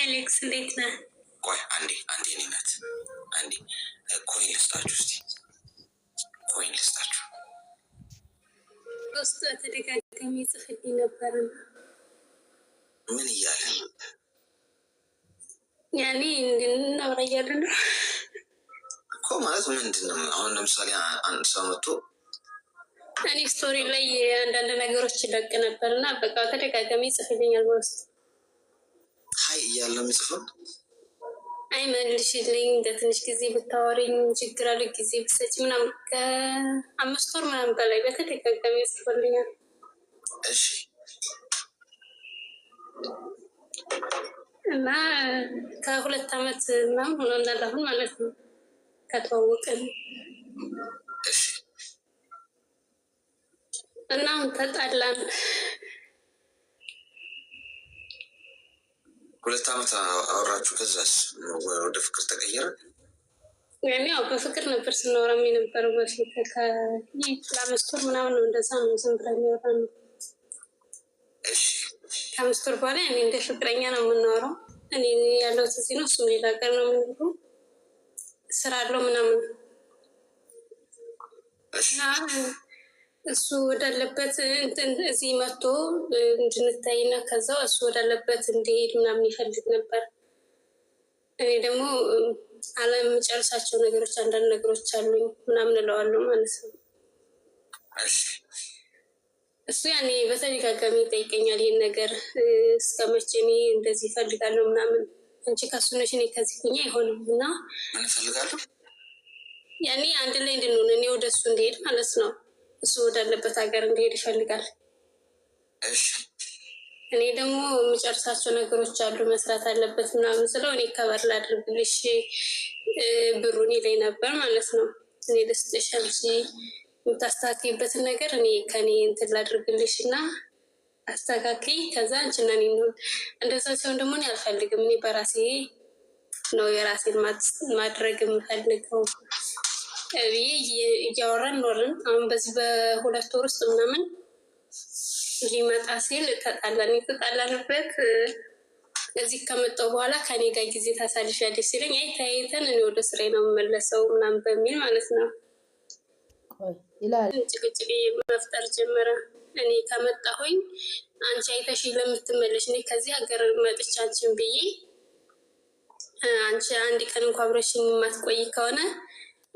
አሌክስ እንዴት ነህ? ቆይ አንዴ እኔ ናት አንዴ ኮይን ልስጣችሁ። እስቲ ኮይን ልስጣችሁ። ውስጥ ተደጋጋሚ ጽፍልኝ ነበር። ምን እያለ ያኔ እናውራ እያለ ነው እኮ ማለት ምንድን ነው? አሁን ለምሳሌ አንድ ሰው መጥቶ እኔ ስቶሪ ላይ አንዳንድ ነገሮች ይለቅ ነበር እና በቃ ተደጋጋሚ ጽፍልኛል በውስጥ ሀይ እያለ የሚጽፈው አይ መልሽልኝ፣ ለትንሽ ጊዜ ብታወሪኝ ችግር አለ፣ ጊዜ ብሰጭ ምናምን ከ5 ወር ምናምን በላይ በተደጋጋሚ ጽፎልኛል። እሺ እና ከ2 ዓመት ምናምን ሆኖናል አሁን ማለት ነው ከተዋወቅን። እሺ እና ተጣላን። 2 ዓመት አወራችሁ፣ ከዛስ ወደ ፍቅር ተቀየረ? ያኔ ያው በፍቅር ነበር ስናወራ የነበረው በፊት ከ5 ወር ምናምን ነው፣ እንደዛ ነው ዝም ብለን ያወራነው። እሺ ከ5 ወር በኋላ እኔ እንደ ፍቅረኛ ነው የምናወራው። እኔ ያለሁት እዚህ ነው፣ እሱም ሌላ ሀገር ነው የምንሄደው፣ ስራ አለው ምናምን እና እሱ ወዳለበት እዚህ መጥቶ እንድንታይና ከዛው እሱ ወዳለበት እንዲሄድ ምናምን ይፈልግ ነበር። እኔ ደግሞ አለምጨርሳቸው ነገሮች አንዳንድ ነገሮች አሉኝ ምናምን እለዋለሁ ማለት ነው። እሱ ያኔ በተደጋጋሚ ይጠይቀኛል ይህን ነገር እስከ መቼ እኔ እንደዚህ ይፈልጋለሁ ምናምን፣ አንቺ ከሱ ነሽ እኔ ከዚህ ሁኜ አይሆንም እና እፈልጋለሁ ያኔ አንድ ላይ እንድንሆን እኔ ወደ እሱ እንዲሄድ ማለት ነው። እሱ ወዳለበት ሀገር እንዲሄድ ይፈልጋል። እኔ ደግሞ የምጨርሳቸው ነገሮች አሉ መስራት አለበት ምናምን ስለው እኔ ከበር ላድርግልሽ ብሩን ይለኝ ነበር ማለት ነው። እኔ ልስጥሽ አንቺ የምታስተካክይበትን ነገር እኔ ከኔ እንትን ላድርግልሽ እና አስተካክይ፣ ከዛ አንቺና እኔ እንሆን። እንደዛ ሲሆን ደግሞ እኔ አልፈልግም፣ እኔ በራሴ ነው የራሴን ማድረግ የምፈልገው ብዬ እያወራን ኖርን። አሁን በዚህ በ2 ወር ውስጥ ምናምን ሊመጣ ሲል ተጣላን። የተጣላንበት እዚህ ከመጣሁ በኋላ ከኔ ጋር ጊዜ ታሳልፊያለሽ ሲለኝ አይ ተያይተን እኔ ወደ ስራዬ ነው የምመለሰው ምናምን በሚል ማለት ነው ጭቅጭቅ መፍጠር ጀመረ። እኔ ከመጣሁኝ አንቺ አይተሽ ለምትመለሽ እኔ ከዚህ ሀገር መጥቼ አንቺን ብዬ አንቺ አንድ ቀን እንኳ አብረሽኝ የማትቆይ ከሆነ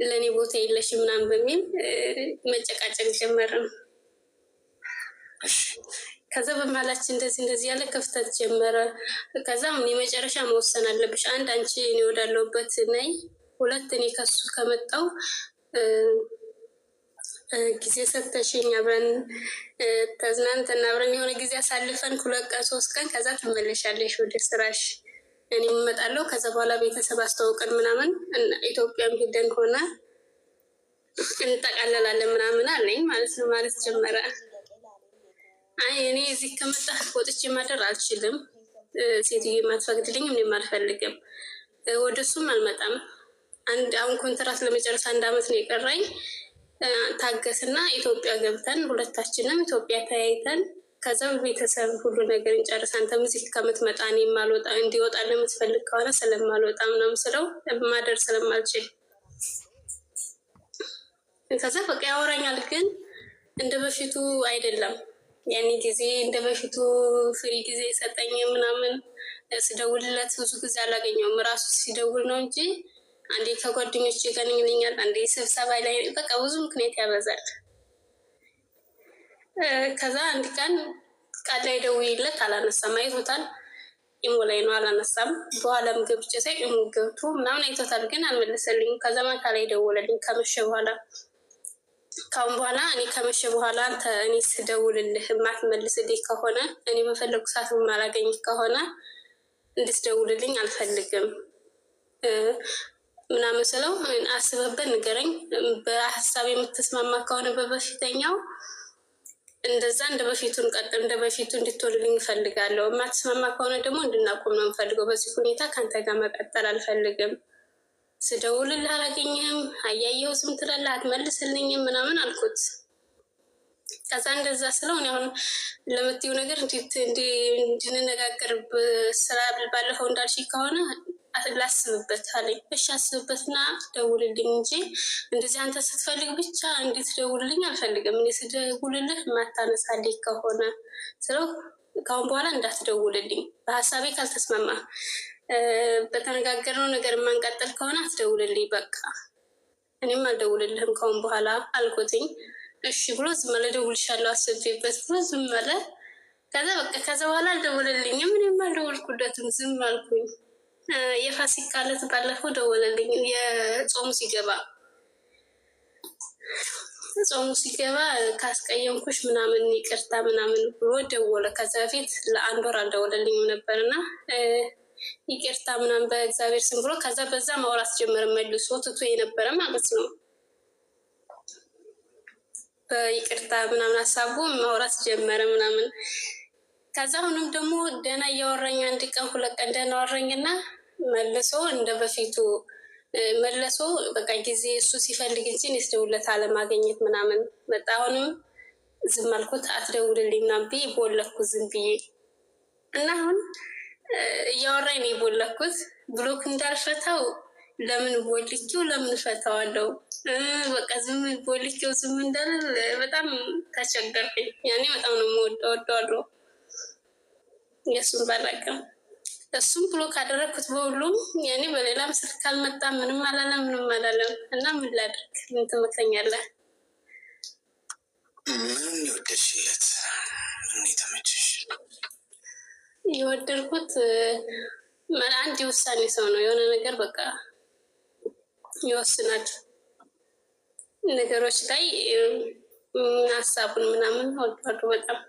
ለእኔ ቦታ የለሽ ምናምን በሚል መጨቃጨቅ ጀመርን። ከዛ በመሀላችን እንደዚህ ያለ ክፍተት ጀመረ። ከዛም የመጨረሻ መወሰን አለብሽ፣ አንድ አንቺ እኔ ወዳለሁበት ነይ፣ 2 እኔ ከሱ ከመጣው ጊዜ ሰጥተሽኝ አብረን ተዝናንተን አብረን የሆነ ጊዜ አሳልፈን 2 ቀን 3 ቀን ከዛ ትመለሻለሽ ወደ ስራሽ፣ እኔ እመጣለሁ። ከዛ በኋላ ቤተሰብ አስተዋውቀን ምናምን ኢትዮጵያም ሄደን ሆነ እንጠቃለላለን ምናምን አለኝ ማለት ነው። ማለት ጀመረ። አይ እኔ እዚህ ከመጣህ ወጥቼ ማደር አልችልም፣ ሴትዮ የማትፈቅድልኝ እኔም አልፈልግም፣ ወደ እሱም አልመጣም። አሁን ኮንትራት ለመጨረስ 1 ዓመት ነው የቀረኝ። ታገስና ኢትዮጵያ ገብተን ሁለታችንም ኢትዮጵያ ተያይተን ከዛ ቤተሰብ ሁሉ ነገር እንጨርስ። አንተም እዚህ ከምትመጣ እኔ ማልወጣ እንዲወጣ ለምትፈልግ ከሆነ ስለማልወጣ ምናምን ስለው ማደር ስለማልችል ከዛ በቃ ያወራኛል፣ ግን እንደ በፊቱ አይደለም። ያኔ ጊዜ እንደ በፊቱ ፍሪ ጊዜ ሰጠኝ ምናምን። ስደውልለት ብዙ ጊዜ አላገኘውም፣ ራሱ ሲደውል ነው እንጂ አንዴ ከጓደኞች ጋር ይለኛል፣ አንዴ ስብሰባ ላይ በቃ ብዙ ምክንያት ያበዛል። ከዛ አንድ ቀን ቃል ላይ ደውዬለት አላነሳም፣ አይቶታል። ኢሞ ላይ ነው አላነሳም። በኋላም ገብቼ ሳይ ኢሞ ገብቶ ምናምን አይቶታል፣ ግን አልመለሰልኝም። ከዛ ማታ ላይ ደወለልኝ ከመሸ በኋላ። ካሁን በኋላ እኔ ከመሸ በኋላ አንተ እኔ ስደውልልህ የማትመልስልኝ ከሆነ እኔ በፈለጉ ሰዓት የማላገኝ ከሆነ እንድትደውልልኝ አልፈልግም ምናምን ስለው አስበበት ንገረኝ፣ በሀሳብ የምትስማማ ከሆነ በበፊተኛው እንደዛ እንደ በፊቱ እንቀጥል፣ እንደ በፊቱ እንድትወልልኝ እፈልጋለሁ። የማትስማማ ከሆነ ደግሞ እንድናቆም ነው የምፈልገው። በዚህ ሁኔታ ከአንተ ጋር መቀጠል አልፈልግም። ስደውልልህ አላገኘህም፣ አያየው ዝም ትላለህ፣ አትመልስልኝም ምናምን አልኩት። ከዛ እንደዛ ስለሆነ አሁን ለምትይው ነገር እንድንነጋገር ስራ ባለፈው እንዳልሽ ከሆነ ላስብበት አለኝ። እሺ አስብበትና ደውልልኝ እንጂ እንደዚህ አንተ ስትፈልግ ብቻ እንድትደውልልኝ አልፈልግም። እኔ ስደውልልህ ማታነሳልኝ ከሆነ ስለው ካሁን በኋላ እንዳትደውልልኝ፣ በሀሳቤ ካልተስማማ በተነጋገርነው ነገር የማንቀጥል ከሆነ አትደውልልኝ፣ በቃ እኔም አልደውልልህም ካሁን በኋላ አልኩትኝ። እሺ ብሎ ዝም አለ። እደውልልሻለሁ አስቤበት ብሎ ዝም አለ። ከዛ በቃ ከዛ በኋላ አልደውልልኝም። እኔም አልደውልኩለትም፣ ዝም አልኩኝ። የፋሲካ ዕለት ባለፈው ደወለልኝ። ጾሙ ሲገባ ካስቀየምኩሽ ምናምን ይቅርታ ምናምን ብሎ ደወለ። ከዛ በፊት ለአንድ ወር አልደወለልኝም ነበርና ይቅርታ ምናምን በእግዚአብሔር ስም ብሎ ከዛ በዛ ማውራት ጀመረ። መልሶ ትቶ የነበረ ማለት ነው። በይቅርታ ምናምን ሀሳቡ ማውራት ጀመረ ምናምን። ከዛ አሁንም ደግሞ ደህና እያወራኝ አንድ ቀን ሁለት ቀን ደህና አወራኝና መልሶ እንደ በፊቱ መለሶ በቃ ጊዜ እሱ ሲፈልግ እንጂ እኔ ስደውልለት አለማገኘት ምናምን መጣ። አሁንም ዝም አልኩት። አትደውልልኝ ምናምን ብዬ ቦለኩት ዝም ብዬ እና አሁን እያወራኝ ነው የቦለኩት። ብሎክ እንዳልፈታው ለምን ቦልኪው ለምን ፈታዋለው? በቃ ዝም ቦልኪው ዝም እንዳል በጣም ተቸገርኩኝ። ያኔ በጣም ነው ወደዋለሁ የእሱን ባላቅም እሱም ብሎ ካደረግኩት በሁሉም ያኔ በሌላም ስልክ ካልመጣ ምንም አላለም እና ምን ላድርግ? ምን ትመክረኛለህ? ምንም የወደድሽለት ምን የተመቸሽ? የወደድኩት አንድ የውሳኔ ሰው ነው። የሆነ ነገር በቃ ይወስናል ነገሮች ላይ ሀሳቡን ምናምን ወደዋለሁ በጣም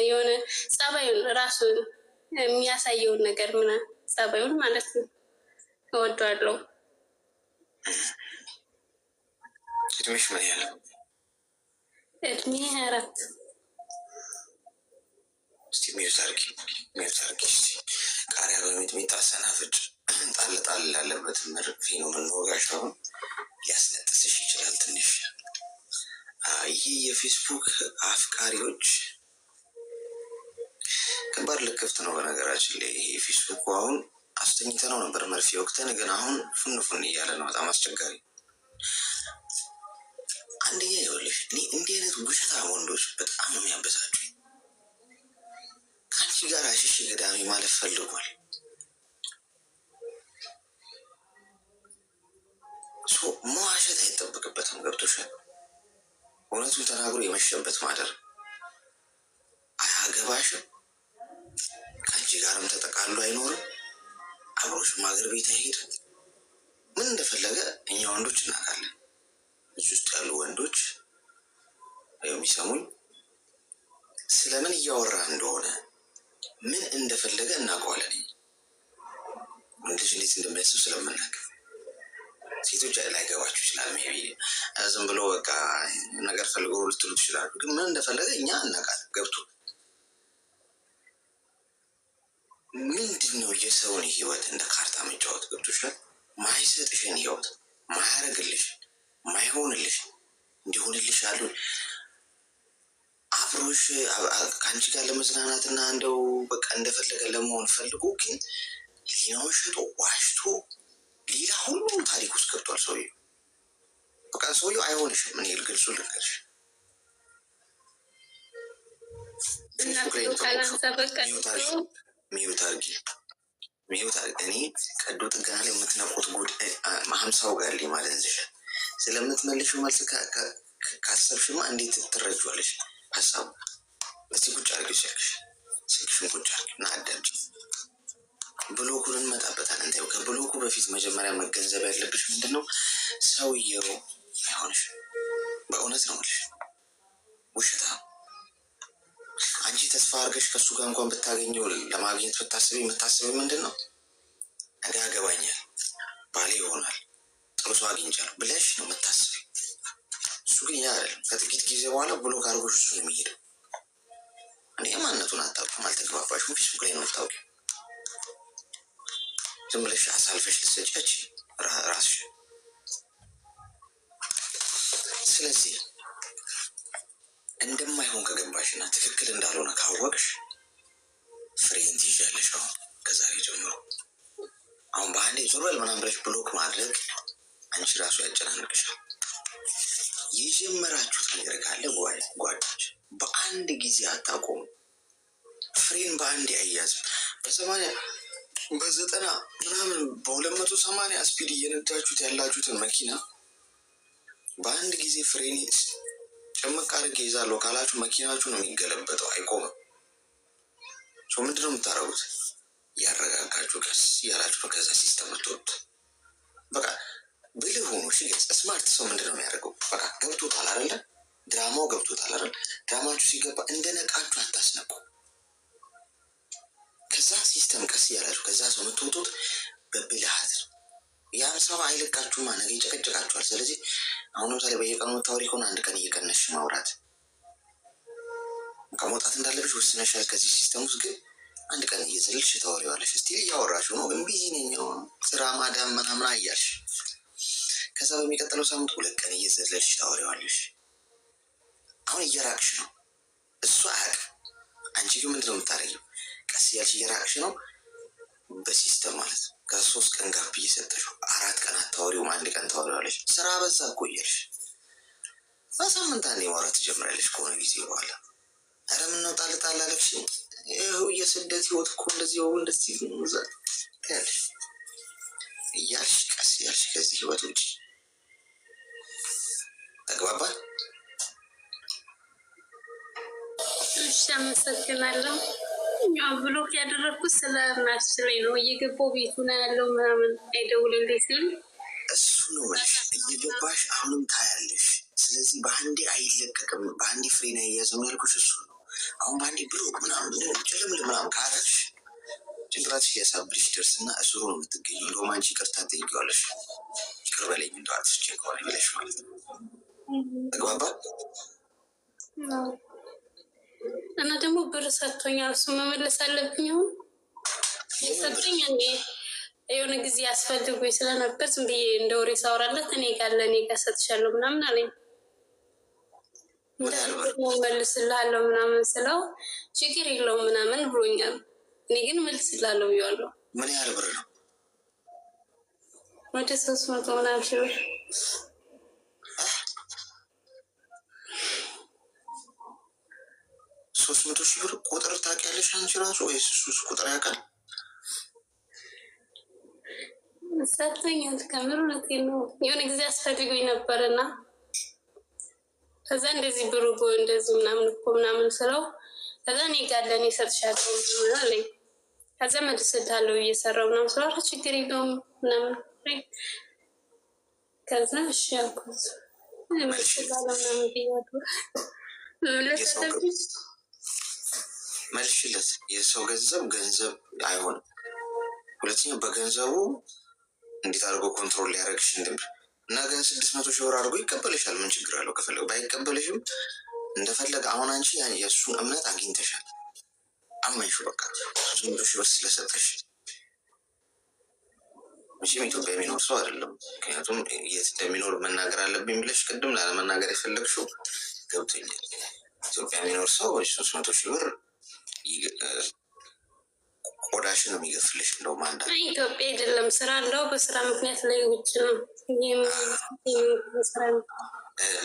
የሆነ ጸባዩን ራሱን የሚያሳየውን ነገር ጸባዩን ማለት ነው እወደዋለሁ። እድሜሽ ምን ያህል? እድሜ 24። እስቲ ሚዩት አድርጊ እስቲ። ቃሪያ በሚጥሚጣ ሰናፍጭ ጣል ጣል ላለበት መርፌ ነው የምንወጋሽ። አሁን ሊያስነጥስሽ ይችላል ትንሽ። ይህ የፌስቡክ አፍቃሪዎች ከባድ ልክፍት ነው። በነገራችን ላይ ይሄ ፌስቡክ አሁን አስተኝተነው ነበር መርፌ ወቅተን፣ ግን አሁን ፉን እያለ ነው። በጣም አስቸጋሪ። አንደኛ ይኸውልሽ እኔ እንዲህ አይነት ውሸታም ወንዶች በጣም ነው የሚያበሳጩኝ። ከአንቺ ጋር ሽሽ ገዳሚ ማለት ፈልጓል። መዋሸት አይጠበቅበትም። ገብቶሻል? እውነቱን ተናግሮ የመሸበት ማደር አያገባሽም። ከአንቺ ጋርም ተጠቃሉ አይኖርም። አብሮሽም ሀገር ቤት አይሄድም። ምን እንደፈለገ እኛ ወንዶች እናውቃለን። እዚህ ውስጥ ያሉ ወንዶች የሚሰሙኝ ስለምን እያወራ እንደሆነ ምን እንደፈለገ እናውቀዋለን። ወንድ ልጅ እንዴት እንደሚያስብ ስለምናውቅ፣ ሴቶች ላይገባችሁ ይችላል። ሜቢ ዝም ብሎ በቃ ነገር ፈልጎ ልትሉ ትችላሉ። ግን ምን እንደፈለገ እኛ እናውቃለን። ገብቶ ምንድን ነው የሰውን ህይወት እንደ ካርታ መጫወት? ገብቶሻል? ማይሰጥሽን ህይወት ማያረግልሽ ማይሆንልሽ እንዲሆንልሽ አሉ አብሮሽ ከአንቺ ጋር ለመዝናናትና እንደው በቃ እንደፈለገ ለመሆን ፈልጎ ግን ሊናውን ሸጦ ዋሽቶ ሌላ ሁሉም ታሪክ ውስጥ ገብቷል ሰውዬው። በቃ ሰውዬው አይሆንሽም። ምን ይል ግልጹ ልንገርሽ፣ ሚዩት አርጊ። እኔ ቀዶ ጥገና ላይ የምትነቁት ጉድ 50 ጋር ላይ ማለት እንዝሻል። ስለምትመልሺው መልስ ካሰብሽማ እንዴት ትረጇለሽ? ሀሳቡ እስቲ ቁጭ አርጊ፣ ስልክሽን ቁጭ አርጊ እና አዳምጪ። ብሎኩን እንመጣበታለን። እንታዩ ከብሎኩ በፊት መጀመሪያ መገንዘብ ያለብሽ ምንድን ነው፣ ሰውየው አይሆንሽ። በእውነት ነው የምልሽ፣ ውሸታ። አንቺ ተስፋ አድርገሽ ከእሱ ጋር እንኳን ብታገኘው ለማግኘት የምታስበው ምንድን ነው፣ ነገ ያገባኛል፣ ባሌ ይሆናል፣ ጥሩ ሰው አግኝቻለሁ ብለሽ ነው የምታስበው። እሱ ግን ያ አይደለም። ከጥቂት ጊዜ በኋላ ብሎክ አድርጎሽ እሱ ነው የሚሄደው። አንዴ ማንነቱን አታውቂም፣ አልተግባባሽም። ፌስቡክ ላይ ነው የምታውቂው። ዝም ብለሽ አሳልፈሽ ልትሰጪያች ራስሽ። ስለዚህ እንደማይሆን ከገባሽና ትክክል እንዳልሆነ ካወቅሽ ፍሬን ትይዣለሽ። አሁን ከዛሬ ጀምሮ አሁን በአንዴ ዞር በል ምናምን ብለሽ ብሎክ ማድረግ አንቺ ራሱ ያጨናንቅሻል። የጀመራችሁት ነገር ካለ ጓዶች በአንድ ጊዜ አታቆሙ። ፍሬን በአንድ አያዝም። በ80 በ90 ምናምን በ280 ስፒድ እየነዳችሁት ያላችሁትን መኪና በአንድ ጊዜ ፍሬን ጭምቅ አድርጌ ይዛለሁ ካላችሁ መኪናችሁ ነው የሚገለበጠው፣ አይቆምም። ምንድነው የምታደርጉት? ያረጋጋችሁ ቀስ እያላችሁ ነው ከዛ ሲስተም ትወጡት። በቃ ብልህ ሆኖ ስማርት ሰው ምንድነው የሚያደርገው? በቃ ገብቶታል አይደለ? ድራማው ገብቶታል አይደል? ድራማችሁ ሲገባ እንደነቃችሁ አታስነቁ። ከዛ ሲስተም ቀስ እያላችሁ ከዛ ሰው የምትወጡት በብልሃት ነው። ያም ሰው አይለቃችሁማ፣ ነገ ይጨቀጭቃችኋል። ስለዚህ አሁን ለምሳሌ በየቀኑ የምታወሪ ከሆነ አንድ ቀን እየቀነሽ ማውራት ከመውጣት እንዳለብሽ ወስነሻል። ከዚህ ሲስተም ውስጥ ግን አንድ ቀን እየዘለልሽ ታወሪዋለሽ። እስቲል እያወራሽ ነው፣ ግን ቢዚ ነኝ ስራ ማዳም ምናምን አያልሽ። ከዛ በሚቀጥለው ሳምንት 2 ቀን እየዘለልሽ ታወሪዋለሽ። አሁን እየራቅሽ ነው፣ እሱ አያውቅም። አንቺ ግን ምንድነው የምታደርጊው? ቀስ እያልሽ እየራቅሽ ነው በሲስተም ማለት ነው። ከ3 ቀን ጋፕ እየሰጠሽው 4 ቀን አታወሪውም፣ 1 ቀን ታወሪዋለሽ። ስራ በዛ እኮ እያልሽ በሳምንት አንዴ ማውራት ትጀምሪያለሽ ከሆነ ጊዜ በኋላ። ኧረ ምነው ጣል ጣል አለብሽ? ይኸው የስደት ህይወት እኮ እንደዚህ ሆ እንደዚህ ያልሽ እያልሽ ቀስ እያልሽ ከዚህ ህይወት ውጭ ተግባባል። እሺ አመሰግናለሁ። ያው ብሎክ ያደረግኩት ስለማስችለኝ ነው። እየገባው ቤቱ ነው ያለው ምናምን አይደውልልኝ ሲል እሱ ነው መልሽ። እየገባሽ አሁንም ታያለሽ። ስለዚህ በአንዴ አይለቀቅም፣ በአንዴ ፍሬን አያያዝም ያልኩሽ እሱ ነው። አሁን በአንዴ ብሎክ ምናምን ጭልምል ምናምን ካለሽ ጭንቅላትሽ እያሳብልሽ ደርስና እስሩ ነው የምትገኝ። እንደውም አንቺ ይቅርታ ጠይቂዋለሽ። ይቅር በለኝ እንደው አጥፍቼ ከሆነ ብለሽ ማለት ነው። ተግባባል። እና ደግሞ ብር ሰጥቶኛል፣ እሱ መመለስ አለብኝ። አሁን የሰጠኝ እኔ የሆነ ጊዜ ያስፈልጉኝ ስለነበር ዝም ብዬ እንደ ወሬ ሳወራለት እኔ ጋር ሰጥሻለሁ ምናምን አለኝ። መልስልሃለሁ ምናምን ስለው ችግር የለውም ምናምን ብሎኛል። እኔ ግን መልስልሃለሁ ብዬዋለሁ። ምን ያህል ብር ነው? ወደ 300 ምናምን ሺህ ብር። 300 ሺህ ብር ቁጥር ታውቂያለሽ አንቺ ራሱ ወይስ እሱ ቁጥር ያውቃል? ሰጥቶኛል። ከምር እውነቴን ነው። የሆነ ጊዜ አስፈልጎኝ ነበርና ከዛ እንደዚህ ብሩ እንደዚህ ምናምን ስለው ከዛ እኔ ጋር ለእኔ እሰጥሻለሁ አለኝ። ከዛ መልስልሃለሁ እየሰራሁ ምናምን ስለው ኧረ ችግር የለውም ምናምን ከዛ እሺ አልኩት። መልስልሃለሁ ምናምን ብያለሁ። መልሽለት። የሰው ገንዘብ አይሆንም። ሁለተኛ በገንዘቡ እንዴት አድርጎ ኮንትሮል ሊያደርግሽ ነገ 600 ሺህ ብር አድርጎ ይቀበልሻል። ምን ችግር አለው? ከፈለገ ባይቀበልሽም እንደፈለገ። አሁን አንቺ የእሱን እምነት አግኝተሻል፣ አመንሹ። በቃ 600 ሺህ ብር ስለሰጠሽ መቼም ኢትዮጵያ የሚኖር ሰው አይደለም። ምክንያቱም የት እንደሚኖር መናገር አለብኝ ብለሽ ቅድም ላለመናገር የፈለግሽው ገብቶኛል። ኢትዮጵያ የሚኖር ሰው 300 ሺህ ብር ቆዳሽን ነው የሚገፍልሽ። እንደውም አንዳንድ ኢትዮጵያ አይደለም ስራ አለው፣ በስራ ምክንያት ላይ ውጭ ነው።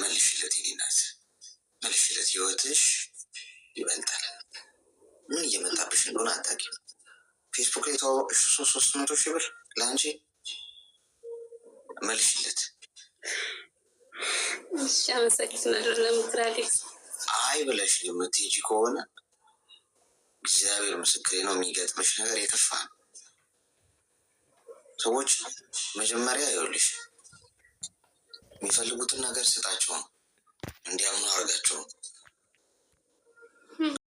መልሽለት፣ የኔ ናት መልሽለት። ህይወትሽ ይበልጣል። ምን እየመጣብሽ እንደሆነ አታውቂም። ፌስቡክ ላይ የተዋወቅሽ 300 ሺህ ብር ለአንቺ መልሽለት። እሺ አመሰግናለሁ ለምክር አሌክስ። አይ ብለሽ የምትሄጂ ከሆነ እግዚአብሔር ምስክሬ ነው፣ የሚገጥምሽ ነገር የከፋ ነው። ሰዎች መጀመሪያ ይኸውልሽ የሚፈልጉትን ነገር ስጣቸው ነው፣ እንዲያምኑ አድርጋቸው ነው።